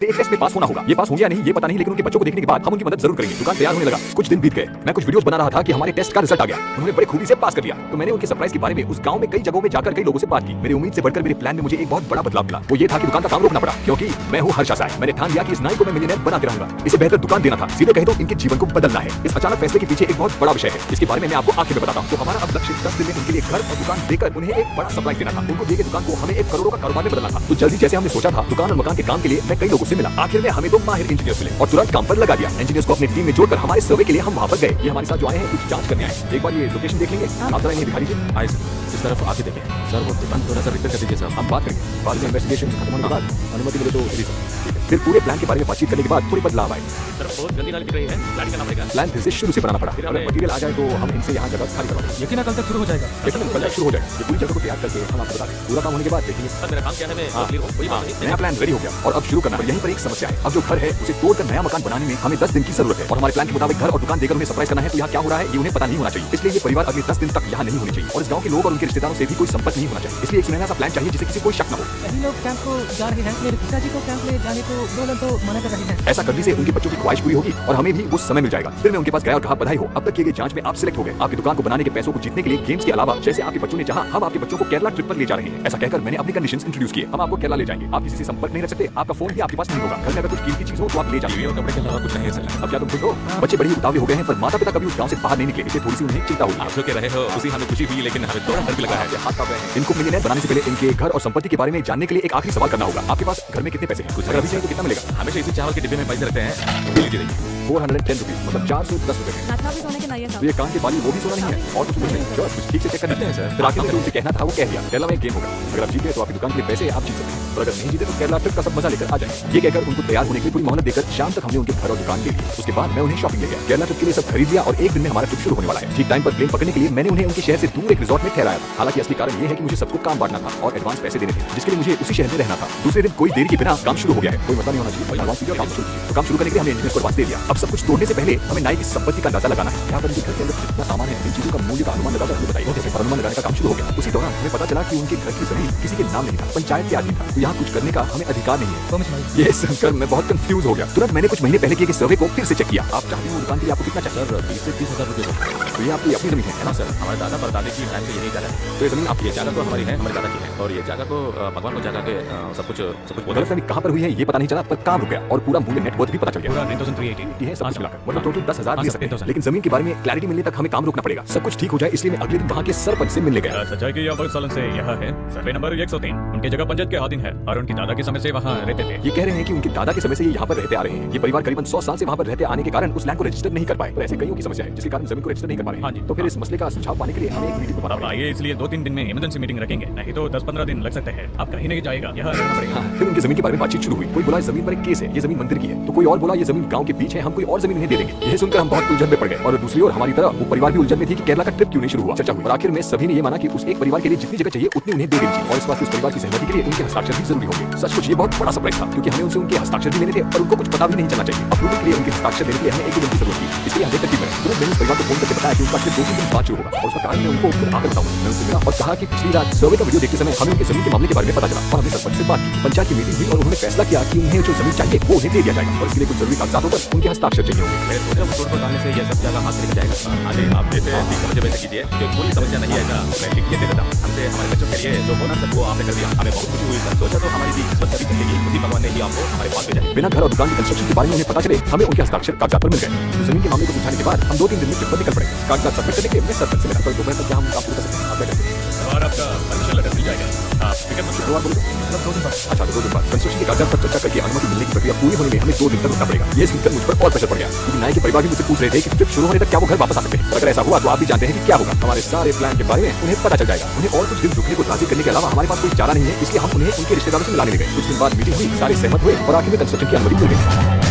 एक टेस्ट में पास होना होगा। ये पास होंगे या नहीं ये पता नहीं, लेकिन उनके बच्चों को देखने के बाद हम उनकी मदद जरूर करेंगे। दुकान तैयार होने लगा, कुछ दिन बीत गए। मैं कुछ वीडियोस बना रहा था कि हमारे टेस्ट का रिजल्ट आ गया। उन्होंने बड़े खूबी से पास कर लिया। तो मैंने उनके सरप्राइज के बारे में उस गांव में कई जगहों में जाकर कई लोगों से बात की। मेरी उम्मीद से बढ़कर मेरे प्लान में मुझे एक बहुत बड़ा बदलाव मिला। वो ये था कि दुकान का काम रोकना पड़ा, क्योंकि मैं हूँ हर्षा साय। मैंने ठान लिया कि इस नाई को मैं मिलियनेयर बनाते रहूंगा। इसे बेहतर दुकान देना था, सीधे कहे तो इनके जीवन को बदलना है। इस अचानक फैसले के पीछे एक बहुत बड़ा विषय है, इसके बारे में मैं आपको आखिर में बताता हूँ। तो हमारा अब लक्ष्य 10 दिन में उनके लिए घर और दुकान देकर उन्हें एक बड़ा सरप्राइज देना था। उनको दिए दुकान को हमें 1 करोड़ का कारोबार में बदलना था। तो जल्दी जैसे हमने सोचा था, दुकान और मकान के काम के लिए मैं कई लोगों से मिला। आखिर में हमें 2 माहिर इंजीनियर्स मिले और तुरंत काम पर लगा दिया। इंजीनियर्स को अपनी टीम में जोड़कर हमारे सर्वे के लिए हम वहाँ पर गए। ये हमारे साथ जो आए हैं कुछ जांच करने आए। एक बार ये लोकेशन देख लेंगे, आप जरा इन्हें दिखा दीजिए। आइए सर, इस तरफ आके देखें। सर वो दुकान थोड़ा सा रिपेयर कर दीजिए सर, हम बात करेंगे। बाद में इन्वेस्टिगेशन खत्म होने के बाद अनुमति मिले तो जी सर। फिर पूरे प्लान के बारे में बातचीत करने के बाद थोड़ी बदलाव आए। बहुत गंदी नाली दिख रही है, प्लान करना पड़ेगा। प्लान फिर से शुरू से बनाना पड़ा। अगर मटेरियल आ जाए तो हम इनसे यहाँ जगह खाली करवाएंगे। यकीनन कल तक शुरू हो जाएगा। लेकिन कल तक शुरू हो जाए। ये पूरी जगह को तैयार करके हम आपको बता दें। पूरा काम होने के बाद देखेंगे। सर मेरा काम क्या है, मैं क्लियर हूं, कोई बात नहीं। नया प्लान रेडी हो गया और अब शुरू करना है। यहीं पर एक समस्या है, अब जो घर है उसे तोड़कर नया मकान बनाने में हमें 10 दिन की जरूरत है। और हमारे प्लान के मुताबिक घर और दुकान देकर उन्हें सरप्राइज करना है। तो यहाँ क्या हो रहा है ये उन्हें पता नहीं होना चाहिए। इसलिए ये परिवार अगले 10 दिन तक यहाँ नहीं होनी चाहिए और इस गाँव के लोग और उनके रिश्तेदारों से भी कोई संपर्क नहीं होना चाहिए। इसलिए एक सुनहरा सा प्लान चाहिए जिसे किसी कोई शक न हो। कई लोग कैंप को जा रहे हैं, मेरे पिताजी को कैंप ले जाने को बोले तो मना कर रहे हैं। ऐसा करने से उनके बच्चों की ख्वाहिश पूरी होगी और हमें भी वो समय मिल जाएगा। फिर मैं उनके पास गया और कहा बधाई हो, अब तक किए गए जांच में आप सिलेक्ट हो गए। आपकी दुकान को बनाने के पैसों को जीतने के लिए गेम्स के अलावा जैसे आपके बच्चों ने चाहा, हम आपके बच्चों को केरला ट्रिप पर ले जा रहे हैं। ऐसा कहकर मैंने अपनी कंडीशंस इंट्रोड्यूस किए। हम आपको केरला ले जाएंगे, आप किसी से संपर्क नहीं रख सकते, आपका फोन भी आपके पास नहीं होगा। घर में अगर कुछ कीमती चीज हो तो आप ले जाइए। कपड़े के अलावा कुछ नहीं है सर। अब क्या तुम खुश हो? बच्चे बड़ी उतावले हो गए हैं, पर माता पिता कभी उस गांव से बाहर नहीं निकले। इससे थोड़ी सी उन्हें चिंता हुई। आप जो कह रहे हो उसी हमें खुशी हुई, लेकिन हमें थोड़ा डर भी लगा है। इनको मिलियनेयर बनाने से पहले इनके घर और संपत्ति के बारे में जानने के लिए एक आखिरी सवाल करना होगा। आपके पास घर में कितने पैसे हैं? कुछ अभी चाहिए तो कितना मिलेगा? हमेशा इसी चावल के डिब्बे में पैसे रहते हैं। लीजिए 410 रुपीज, मतलब 410 रुपए है। नाथा भी सोने के नहीं है तो ये कान के बाली वो भी सोना नहीं है और कुछ नहीं। जो कुछ ठीक से चेक कर लेते हैं सर। फिर आखिर में उनसे कहना था वो कह दिया। केरला में एक गेम होगा, अगर आप जीते तो आपकी दुकान के लिए पैसे आप जीत सकते हैं, और अगर नहीं जीते तो केरला ट्रिप का सब मजा लेकर आ जाए। ये कहकर उनको तैयार होने के लिए पूरी मोहलत देकर शाम तक हमने उनके घर और दुकान के लिए। उसके बाद मैं उन्हें शॉपिंग ले गया। केरला ट्रिप के लिए सब खरीद लिया और एक दिन में हमारा ट्रिप शुरू होने वाला है। ठीक टाइम पर प्लेन पकड़ने के लिए मैंने उन्हें उनके शहर से दूर एक रिजॉर्ट में ठहराया था। हालांकि असली कारण ये है कि मुझे सबको काम बांटना था और एडवांस पैसे देने थे, जिसके लिए मुझे उसी शहर में रहना था। दूसरे दिन कोई देरी के बिना काम शुरू हो गया है। कोई मसला नहीं होना चाहिए, एडवांस काम शुरू कीजिए। तो काम शुरू करने के लिए हमने इंजीनियर को एडवांस दे दिया। अब सब कुछ तोड़ने से पहले हमें नाई की संपत्ति का अंदाजा लगाना है। यहाँ पर इनके घर के अंदर कितना सामान है, इन चीजों का मूल्य का अनुमान लगाकर बताइए। और अनुमान लगाने का काम शुरू हो गया। उसी दौरान हमें पता चला कि उनके घर की जमीन किसी के नाम नहीं था, पंचायत के अधीन था। तो यहाँ कुछ करने का हमें अधिकार नहीं है। ये सुनकर मैं बहुत कंफ्यूज हो गया। तुरंत मैंने कुछ महीने पहले किए सर्वे को फिर से चेक किया। आप चाहते हो दुकान के लिए आपको कितना चाहिए? सर 20 से 30,000 रुपये। तो ये आपकी अपनी जमीन है ना सर? हमारे दादा परदादे की टाइम से यही जगह है। तो ये जमीन आपकी ये जगह तो हमारी है, हमारे दादा की है। और ये जगह को भगवान को जगह के सब कुछ बोला। गलतफहमी कहाँ पर हुई है ये पता नहीं चला, पर काम रुक गया और पूरा मूल्य नेटवर्थ भी पता चल गया। पूरा 9,380 है सब कुछ मिलाकर, मतलब टोटल 10,000 ले सकते हैं। 10,000। लेकिन जमीन के बारे में क्लैरिटी मिलने तक हमें काम रोकना पड़ेगा। सब कुछ ठीक हो जाए इसलिए मैं अगले दिन वहाँ के सरपंच से मिलने गया। सच्चाई की यह बहुत सालों से यह है सर्वे नंबर 103। उनकी जगह पंचायत के अधीन है और उनकी दादा के समय से वहाँ रहते थे। ये कह रहे हैं कि उनके दादा के समय से ये यहाँ पर रहते आ रहे हैं। ये परिवार करीबन 100 साल से वहाँ पर रहते आने के कारण उस लैंड को रजिस्टर नहीं कर पाए। तो ऐसे कईयों की समस्या है जिसके कारण जमीन को रजिस्टर नहीं कर पा रहे हैं। हाँ जी। तो फिर इस मसले का सुझाव पाने के लिए हमें एक मीटिंग को बुलाना आइए, इसलिए 2-3 दिन में इमरजेंसी मीटिंग रखेंगे, नहीं तो 10-15 दिन लग सकते हैं। आप कहीं नहीं जाएगा, यहाँ रहना पड़ेगा। फिर उनकी जमीन के बारे में बातचीत शुरू हुई। कोई बोला जमीन पर एक केस है, ये जमीन मंदिर की है, तो कोई और बोला ये जमीन गांव के बीच है, हम कोई और जमीन इन्हें दे देंगे। यह सुनकर हम बहुत उलझन में पड़ गए और दूसरी ओर हमारी तरह वो परिवार भी उलझन में थी कि केरला का ट्रिप क्यों नहीं शुरू हुआ। चर्चा हुई और आखिर में सभी ने ये माना कि उस एक परिवार के लिए जितनी जगह चाहिए उतनी उन्हें दे देनी चाहिए और इस बात उस परिवार की सहमति के लिए उनके हस्ताक्षर भी जरूरी होंगे। सच कुछ ये बहुत बड़ा सरप्राइज था, क्योंकि हमें उनसे उनके हस्ताक्षर भी लेने थे और उनको कुछ पता भी नहीं चलना चाहिए। अप्रूवल के लिए उनके हस्ताक्षर देने के लिए हमें एक दिन की जरूरत थी। इसलिए हमें तकलीफ है। तुरंत मैंने उस परिवार को फोन करके बताया कि उनका ट्रिप 2-3 दिन बाद शुरू होगा और उसका कारण मैं उनको खुद आकर बताऊंगा। मैं उनसे मिला और कहा कि पिछली रात सर्वे का वीडियो देखते समय हमें उनके जमीन के मामले के बारे में पता चला और हमने सरपंच से बात की। पंचायत की मीटिंग हुई और उन्होंने फैसला किया कि उन्हें जो जमीन चाहिए वो उन्हें दे दिया जाएगा और इसके लिए कुछ जरूरी कागजातों पर उनके हस्ताक्षर चाहिए होंगे। मैं सोचा वो तोड़ डालने से यह सब जगह हाथ से निकल जाएगा। आगे आप जैसे समझे वैसे कीजिए, जो कोई समस्या नहीं आएगा। मैं लिख के दे देता हूँ। हमसे हमारे बच्चों के लिए जो होना सब वो आपने कर दिया, हमें बहुत खुशी हुई सर। सोचा तो हमारी भी समस्या भी चलेगी, उसी भगवान ने ही आपको हमारे पास भेजा। बिना घर और दुकान की कंस्ट्रक्शन के बारे में उन्हें पता चले हमें उनके हस्ताक्षर कागजात पर मिल गए। तो जमीन के मामले को सुलझाने के बाद हम 2-3 दिन में ट्रिप पर निकल पड़े। कागजात सबमिट करने के लिए मैं सरपंच से मिला। तो दोपहर तक क्या हम काम पूरा कर सकते हैं? आप क्या कहते हैं? और आपका परमिशन लेटर मिल जाएगा। आप टिकट मत शुरुआत बोलो। मतलब 2 दिन बाद। अच्छा, तो 2 दिन बाद कंस्ट्रक्शन के कागजात पर चर्चा करके अनुमति मिलने की प्रक्रिया पूरी होने में हमें 2 दिन तक रुकना पड़ेगा। ये सुनकर मुझ पर और प्रेशर पड़ गया, क्योंकि नाई के परिवार भी मुझसे पूछ रहे थे कि ट्रिप शुरू होने तक क्या वो घर वापस आ सकते हैं। अगर ऐसा हुआ तो आप भी जानते हैं कि क्या होगा। हमारे सारे प्लान के बारे में उन्हें पता चल जाएगा। उन्हें और कुछ दिन रुकने को राजी करने के अलावा हमारे पास कोई चारा नहीं है, इसलिए हम उन्हें उनके रिश्तेदारों से मिलाने ले गए। कुछ दिन बाद मीटिंग हुई, सारे सहमत हुए और आखिर में कंस्ट्रक्शन की अनुमति मिल गई।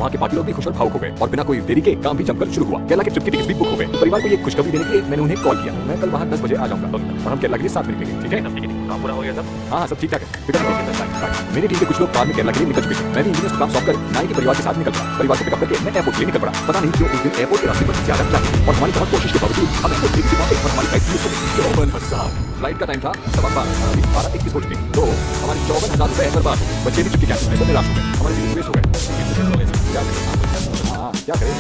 वहाँ के बाकी लोग भी खुश और भावुक हो गए और बिना कोई देरी के काम भी जमकर शुरू हुआ। केरला के ट्रिप की टिकट भी बुक हो गए। परिवार को ये खुशखबरी देने के लिए मैंने उन्हें कॉल किया। मैं कल वहाँ 10 बजे आ जाऊंगा और हम केरला के लिए साथ में निकलेंगे। ठीक है? काम पूरा हो गया सब? हाँ सब ठीक ठाक है। फिक्र नहीं कीजिए। मेरी टीम के कुछ लोग कार में केरला के लिए निकल चुके थे। मैं भी इंजीनियर्स को काम सौंप कर नाई के परिवार के साथ निकल पड़ा। परिवार को पिकअप करके मैं एयरपोर्ट के लिए निकल पड़ा। पता नहीं क्यों उस दिन एयरपोर्ट के रास्ते पर ज्यादा ट्रैफिक और हमारी बहुत कोशिश के बावजूद हमें तो ठीक से पहुंचे और हमारी फ्लाइट मिस हो गई। फ्लाइट का टाइम था 12:21 हो चुके तो हमारी 54,000 रुपए बर्बाद हो गए। बच्चे भी छुट्टी कैंसिल हो गए, निराश हो गए, हमारे सीट वेस्ट हो गए। क्या करें?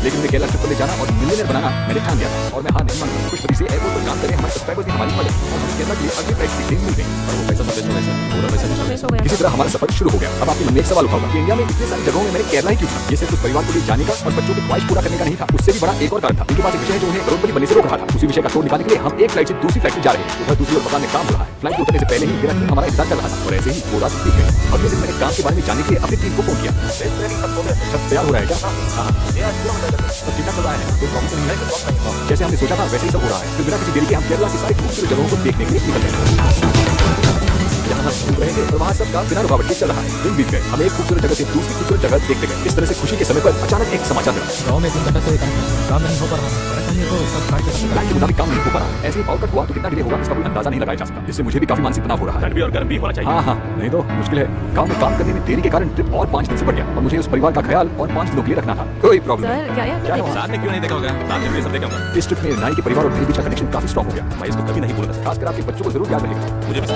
लेकिन मुझे केरला ट्रिप पर ले जाना और मिलियनेयर बनाना मैंने ठान लिया था और मैं हार नहीं मानूंगा। कुछ से एयरपोर्ट पर काम करें हमारे सब्सक्राइबर्स ने हमारी मदद और हमें केरला की अगली फ्लाइट की मिल गई और वो पैसा सब वेस्ट हो गया। पूरा पैसा वेस्ट हो गया। इसी तरह हमारा सफर शुरू हो गया। अब आपके मन में एक सवाल उठा होगा कि इंडिया में इतनी सारी जगहों में मैंने केरला ही क्यों चुना? ये सिर्फ उस परिवार को ले जाने का और बच्चों की ख्वाहिश पूरा करने का नहीं था, उससे भी बड़ा एक और कारण था। उनके पास एक विषय है जो उन्हें करोड़पति बनने से रोक रहा था। उसी विषय का तोड़ निकालने के लिए हम एक फ्लाइट से दूसरी फ्लाइट में जा रहे हैं। उधर दूसरी ओर मकान में काम हो रहा है। फ्लाइट उतरने से पहले ही मेरा टीम हमारा इंतजार कर रहा था और ऐसे ही वो रात बीत गई। अगले दिन मैंने काम के बारे में जानने के लिए अपनी टीम को फोन किया। सब तैयार हो रहा है क्या? हाँ सब ठीक ठाक चल रहा है, कोई प्रॉब्लम तो नहीं है। जैसे हमने सोचा था वैसे ही सब हो रहा है। फिर बिना किसी देरी के हम केरला की सारी खूबसूरत जगहों को देखने के लिए निकल गए। यहाँ हम घूम रहे थे और वहाँ सब काम बिना रुकावट के चल रहा है। दिन बीत गए, हम एक खूबसूरत जगह से दूसरी खूबसूरत जगह देखते गए। इस तरह से खुशी के समय पर अचानक एक समाचार मिला। गाँव में 3 घंटा से काम नहीं हो पा रहा है। चाहिए तो सब फ्लाइट के प्लान के मुताबिक काम नहीं हो पा रहा। ऐसे ही पावर कट हुआ तो कितना डिले होगा इसका कोई अंदाजा नहीं लगाया जा सकता। इससे मुझे भी काफी मानसिक तनाव हो रहा है। ठंड भी और गर्म भी होना चाहिए। हाँ नहीं तो मुश्किल है। गाँव में काम करने में देरी के कारण ट्रिप और 5 दिन से बढ़ गया और मुझे उस परिवार का ख्याल और 5 दिनों के लिए रखना था। कोई प्रॉब्लम नहीं। क्या हुआ? साथ में क्यों नहीं देखा होगा? साथ में भी सब देखा होगा। इस ट्रिप में नाई के परिवार और मेरे बीच का कनेक्शन काफी स्ट्रॉन्ग हो गया। मैं इसको कभी नहीं भूल सकता। खासकर आपके बच्चों को जरूर याद रहेगा। मुझे भी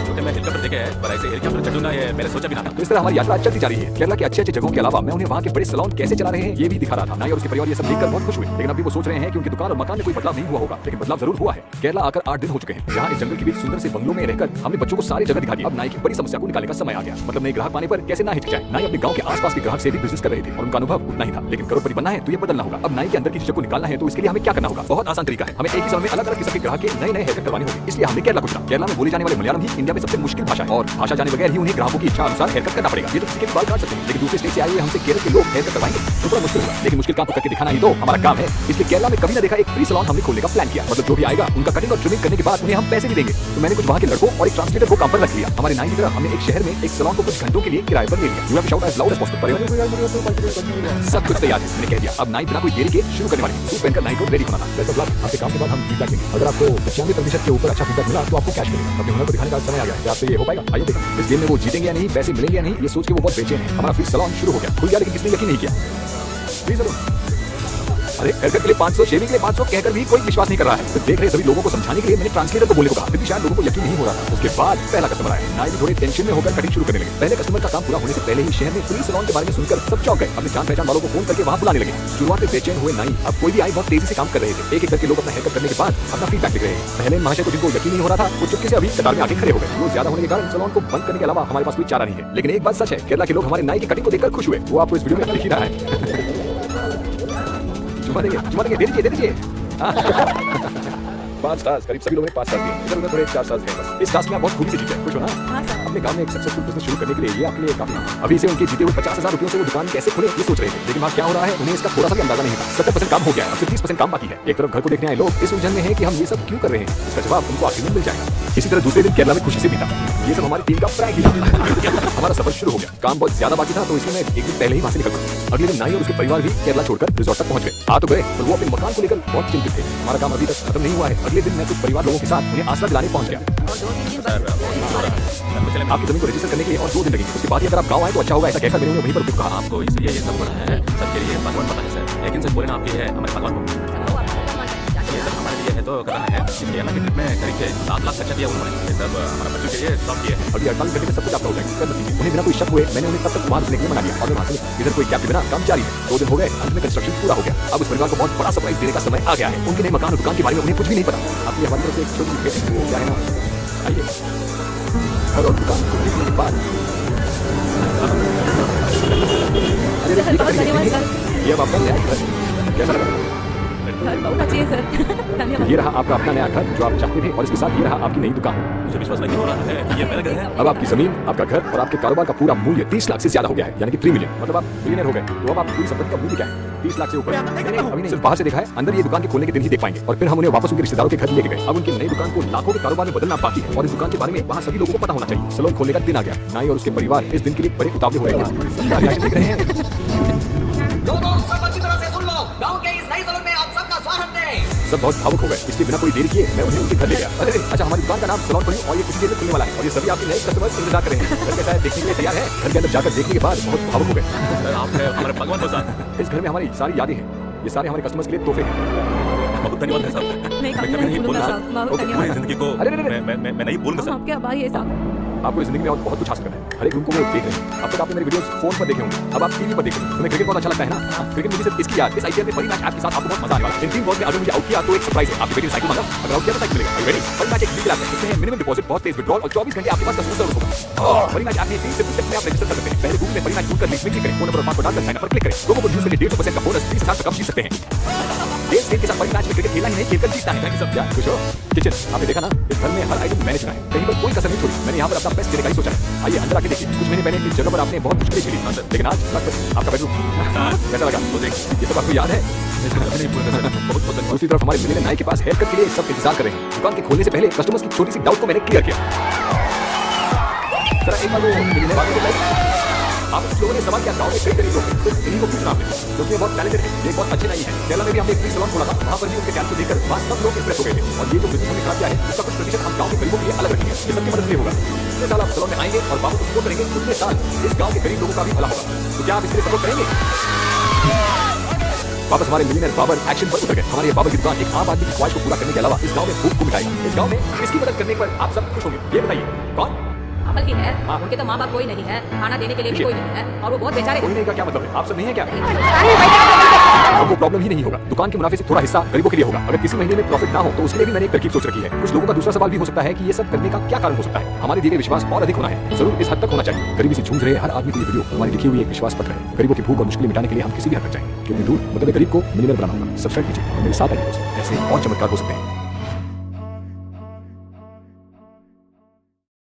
छोटे में हेलीकॉप्टर देखे हैं पर ऐसे हेलीकॉप्टर चढ़ूंगा ये मैंने सोचा भी ना था। तो इस तरह हमारी यात्रा चलती जा रही है। केरला के अच्छे जगहों के अलावा मैं उन्हें वहाँ के बड़े सैलून कैसे चला रहे हैं ये भी दिखा रहा था। नाई और उसके परिवार ये सब देखकर बहुत खुश हुए। लेकिन अभी वो सोच रहे हैं कि उनकी दुकान और मकान में कोई बदलाव नहीं हुआ होगा, लेकिन बदलाव जरूर हुआ है। केरला आकर 8 दिन हो चुके हैं। यहाँ इस जंगल के बीच सुंदर से बंगलों में रहकर हमने बच्चों को सारी जगह दिखा दी। अब नाई की बड़ी समस्या को निकालने का समय आ गया। मतलब नए ग्राहक पाने पर कैसे ना हिचकिचाए। नाई अपने गांव के आसपास के ग्राहक से भी बिजनेस कर रहे थे और उनका अनुभव उतना ही था। लेकिन करोड़पति बनना है तो ये बदलना होगा। अब नाई के अंदर की झिझक को निकालना है तो इसके लिए हमें क्या करना होगा? बहुत आसान तरीका है। हमें एक ही समय में अलग अलग किस्म के ग्राहक के नए हेयर कट करवाने होंगे। इसलिए हमने केरला को चुना। केरला में बोली जाने वाले मलयालम ही इंडिया में सबसे मुश्किल भाषा है और भाषा जाने बगैर ही उन्हें ग्राहकों की इच्छा अनुसार हेयर कट करना पड़ेगा। ये तो किसी के बाल काट सकते हैं, लेकिन दूसरे स्टेट से आए हुए हमसे केरल के लोग हेयर कट करवाएंगे तो बड़ा मुश्किल होगा। लेकिन मुश्किल काम को करके दिखाना ही तो हमारा काम है। इसलिए केरला में कभी ना देखा एक फ्री सैलून हमने खोलने का प्लान किया। मतलब जो भी आएगा उनका कटिंग और ट्रिमिंग करने के बाद उन्हें हम पैसे भी देंगे। तो मैंने कुछ वहाँ के लड़कों और एक ट्रांसलेटर को काम पर रख लिया। हमारे नाई की तरह हमने एक शहर में एक सैलून को कुछ घंटों के लिए किराए पर ले लिया। सब कुछ तैयार है, मैंने कह दिया। अब नाई बिना कोई देरी के शुरू करने वाले। सूट पहनकर नाई को रेडी होना था। Best of luck. आपके काम के बाद हम फीडबैक देंगे। अगर आपको 95% के ऊपर अच्छा फीडबैक मिला तो आपको कैश मिलेगा। अपने हुनर को दिखाने का समय आ गया है। आपसे ये हो पाएगा? आइए देखो। इस गेम में वो जीतेंगे या नहीं, पैसे मिलेंगे या नहीं, ये सोच के वो बहुत बेचैन है। हमारा फ्री सैलून शुरू हो गया। खुल गया लेकिन किसने यकीन नहीं किया। फ्री सैलून अरे हेयरकट के लिए 500, शेविंग के लिए 500 कहकर भी कोई विश्वास नहीं कर रहा है। तो देख रहे सभी लोगों को समझाने के लिए मैंने ट्रांसलेटर को बोलने को कहा, फिर भी शायद लोगों को यकीन नहीं हो रहा था। उसके बाद पहला कस्टमर आया। नाई भी थोड़े टेंशन में होकर कटिंग शुरू करने लगे। पहले कस्टमर का काम पूरा होने से पहले ही शहर में फ्री सैलून के बारे में सुनकर सब चौंक गए। अपने जान पहचान वालों को फोन करके वहाँ बुलाने लगे। शुरुआत में बेचैन हुए नाई अब कोई भी आई बहुत तेजी से काम कर रहे थे। एक एक करके लोग अपना हेयरकट करने के बाद अपना फीडबैक लिख रहे हैं। पहले महाशय को जिनको यकीन नहीं हो रहा था वो चुपके से अभी कतार में आके खड़े हो गए। वो ज्यादा होने के कारण सैलून को बंद करने के अलावा हमारे पास कोई चारा नहीं है। लेकिन एक बात सच है, केरला के लोग हमारे नाई की कटिंग को देखकर खुश हुए। वो आपको इस वीडियो में दिख ही रहा है। जुमा देंगे, दे दीजिए। 5 स्टार्स, करीब सभी लोगों ने 5 स्टार दिए। इधर उधर थोड़े 4 स्टार्स गए बस। इस टास्क में आप बहुत खूबी से जीते। खुश हो ना? अपने गांव में एक सक्सेसफुल बिजनेस शुरू करने के लिए ये आपके लिए काफी है। अभी से उनके जीते हुए 50,000 रुपयों से वो दुकान कैसे खुले ये सोच रहे थे। लेकिन वहाँ क्या हो रहा है उन्हें इसका थोड़ा सा भी अंदाजा नहीं था। 70% काम हो गया है, अब सिर्फ 30% काम बाकी है। एक तरफ घर को देखने आए लोग इस उलझन में है कि हम ये सब क्यों कर रहे हैं। इसका जवाब उनको आखिर में मिल जाएगा। इसी तरह दूसरे दिन केरला में खुशी से बीता। ये सब हमारी टीम का प्रैंक ही था। हमारा सफर शुरू हो गया। काम बहुत ज्यादा बाकी था तो इसलिए मैं एक दिन पहले ही वहाँ से निकल गया। अगले दिन नाई और उसके परिवार भी केरला छोड़कर रिजॉर्ट तक पहुंच गए। आ तो गए पर वो अपने मकान को लेकर बहुत चिंतित थे। हमारा काम अभी तक खत्म नहीं हुआ है। अगले दिन मैं कुछ परिवार लोगों के साथ उन्हें आसरा दिलाने पहुंच गया। आपकी जमीन को रजिस्टर करने के लिए और 2 दिन लगेंगे। उसके बाद अगर आप गाँव आए तो अच्छा होगा, ऐसा कहकर मैंने उन्हें वहीं पर रुक कहा। आपको इसलिए ये सब पता है, सबके लिए भगवान पता है सर। लेकिन सर बोले ना आपके है हमारे भगवान को ये सब हमारे लिए है तो करना है। इसलिए ना कि ट्रिप में करीब से 7 लाख खर्चा किया उन्होंने। ये सब हमारे बच्चों के लिए सब किए हैं। अभी 48 घंटे में सब कुछ आपका हो जाएगा। कर दीजिए। उन्हें बिना कोई शक हुए मैंने उन्हें तब तक वहाँ रुकने के लिए मना लिया और मैं वहाँ से इधर कोई कैब के बिना काम जारी है। 2 दिन हो गए, अंत में कंस्ट्रक्शन पूरा हो गया। अब उस परिवार को बहुत बड़ा सरप्राइज देने का समय आ गया है। उनके नए मकान और दुकान के बारे में उन्हें कुछ भी नहीं पता। आपकी हमारी तरफ से एक छोटी गिफ्ट है। क्या है ना, आइए। घर और दुकान को देखने के बाद ये अब आपका नया घर कैसा लगा? घर बहुत अच्छी है सर धन्यवाद। ये रहा आपका अपना नया घर जो आप चाहते थे और इसके साथ ये रहा आपकी नई दुकान। मुझे विश्वास नहीं हो रहा है कि ये मेरा घर है। अब आपकी जमीन, आपका घर और आपके कारोबार का पूरा मूल्य 30 लाख से ज्यादा हो गया है, यानी कि 3 मिलियन। मतलब आप मिलियनर हो गए। तो अब आप पूरी संपत्ति का मूल्य क्या है? 30 लाख से ऊपर। अभी नहीं, सिर्फ बाहर से देखा है, अंदर ये दुकान के खोलने के दिन ही देख पाएंगे। और फिर हम उन्हें वापस उनके रिश्तेदारों के घर लेके गए। अब उनकी नई दुकान को लाखों के कारोबार में बदलना बाकी है और इस दुकान के बारे में वहाँ सभी लोगों को पता होना चाहिए। सैलून खोलने का दिन आ गया। नाई और उसके परिवार इस दिन के लिए बड़े उतावले हो रहे हैं। सब रिएक्शन देख रहे हैं। लोगों सब अच्छी तरह से सुन लो। गांव के इस नई सैलून में आप सबका स्वागत है। सब बहुत भावुक हो गए, इसलिए बिना कोई देरी किए मैं उन्हें उनके घर ले गया। अरे अच्छा, हमारी दुकान का नाम सैलून पड़ी और ये कुछ देर में खुलने वाला है और ये सभी आपके नए कस्टमर्स इंतजार कर रहे हैं। घर कैसा है देखने के लिए तैयार है? घर के अंदर जाकर देखने के बाद बहुत भावुक हो गए। सर आप है हमारे भगवान प्रसाद। इस घर में हमारी सारी यादें हैं। ये सारे हमारे कस्टमर्स के लिए तोहफे हैं। बहुत धन्यवाद है साहब। मैं कभी कभी नहीं नहीं बोलूंगा भूलूंगा साहब। साहब, बहुत पूरी धन्यवाद। जिंदगी को अरे, अरे, अरे। मैं नहीं भूलूंगा हम साहब। आपके आभारी है साहब। आपको इस जिंदगी में और बहुत कुछ हासिल करना है। हर एक रूम को वो देख रहे हैं। अब तक आपने मेरे वीडियोस फोन पर देखे होंगे, अब आप टीवी पर देखेंगे। तुम्हें क्रिकेट बहुत अच्छा लगता है ना? क्रिकेट मुझे सिर्फ इसकी याद, इस आईपीएल में बड़ी मैच आपके साथ आपको बहुत मजा आने वाला है। इन 3 बॉल में अगर मुझे आउट किया तो एक सरप्राइज है। आपकी बेटी ने साइकिल मांगा, अगर आउट किया तो साइकिल मिलेगा। Are you ready? बड़ी मैच एक लीगल ऐप है। इसमें है मिनिमम डिपॉजिट, बहुत तेज विड्रॉल और 24 घंटे आपके पास कस्टमर सर्विस होगा। बड़ी मैच ऐप में 3 से 2 स्टेप्स में आप रजिस्टर कर सकते हैं। पहले गूगल में बड़ी मैच ढूंढकर लिंक में क्लिक करें, फोन नंबर और पासवर्ड डालकर साइन अप पर क्लिक करें। लोगों को यूज करके 150% का बोनस 30 साल तक आप जीत सकते हैं। देश के साथ बड़ी मैच में क्रिकेट खेलना ही नहीं, खेलकर जीतना है। सब क्या खुश हो? किचन आपने देखा ना, इस घर में हर आइटम मैंने चुना है, कहीं पर कोई कसर नहीं छोड़ी। मैंने यहाँ पर अपना बेस्ट देने का ही सोचा है। आइए अंदर आके देखिए। कुछ महीने पहले इस जगह पर आपने बहुत मुश्किलें झेली, लेकिन आज आपका बेडरूम कैसा लगा? ये सब आपको याद है? नहीं भूलूंगा सर। बहुत बहुत धन्यवाद। दूसरी तरफ हमारे मिलियनर नाई के पास हेयर कट के लिए सब इंतजार कर रहे हैं। दुकान के खोलने से पहले कस्टमर्स की छोटी सी डाउट को मैंने क्लियर किया। जरा एक बार वो मिलियनर बात बताइए। आप लोगों ने सवाल किया गाँव में कई गरीब लोग हैं, तो इन्हीं को पूछना आपने, क्योंकि ये बहुत टैलेंटेड है, ये बहुत अच्छे नहीं है। केरला में भी हमने एक फ्री सैलून खोला था, वहाँ पर भी उनके टैलेंट को देखकर वहाँ सब लोग इंप्रेस हो गए थे। और ये जो बिजनेस हमने खड़ा किया है, उसका कुछ प्रतिशत हम गाँव के गरीबों के लिए अलग रखेंगे। ये सबकी मदद से होगा। जितने साल आप सैलून में आएंगे और बाबू को सपोर्ट करेंगे, उतने साल इस गाँव के गरीब लोगों का भी भला होगा। तो क्या आप इसके लिए सपोर्ट करेंगे? वापस हमारे मिलियनर बाबर एक्शन पर उतर गए। हमारे ये बाबर की दुकान एक आम आदमी की ख्वाहिश को पूरा करने के अलावा इस गांव में भूख को मिटाएगा। इस गांव में इसकी मदद करने पर आप सब खुश होंगे। ये बताइए कौन? अमल की है, हाँ। उनके तो माँ बाप कोई नहीं है, खाना देने के लिए भी कोई नहीं है और वो बहुत बेचारे कोई नहीं का क्या मतलब है? आप सब नहीं है क्या? आपको प्रॉब्लम ही नहीं होगा। दुकान के मुनाफे से थोड़ा हिस्सा गरीबों के लिए होगा। अगर किसी महीने में प्रॉफिट ना हो तो उसके लिए भी मैंने एक तरकीब सोच रखी है। कुछ लोगों का दूसरा सवाल भी हो सकता है कि ये सब करने का क्या कारण हो सकता है। हमारे दिए गए विश्वास और अधिक होना है, जरूर इस हद तक होना चाहिए। गरीबी से जूझ रहे हर आदमी को ये वीडियो हमारी लिखी हुई एक विश्वास पत्र है। गरीबों की भूख और मुश्किलें मिटाने के लिए हम किसी भी हद तक जाएंगे। कितनी दूर मतलब गरीब को मिलियनर बनाना होगा। सब्सक्राइब कीजिए और मेरे साथ आइए दोस्तों, ऐसे और चमत्कार हो सकते हैं।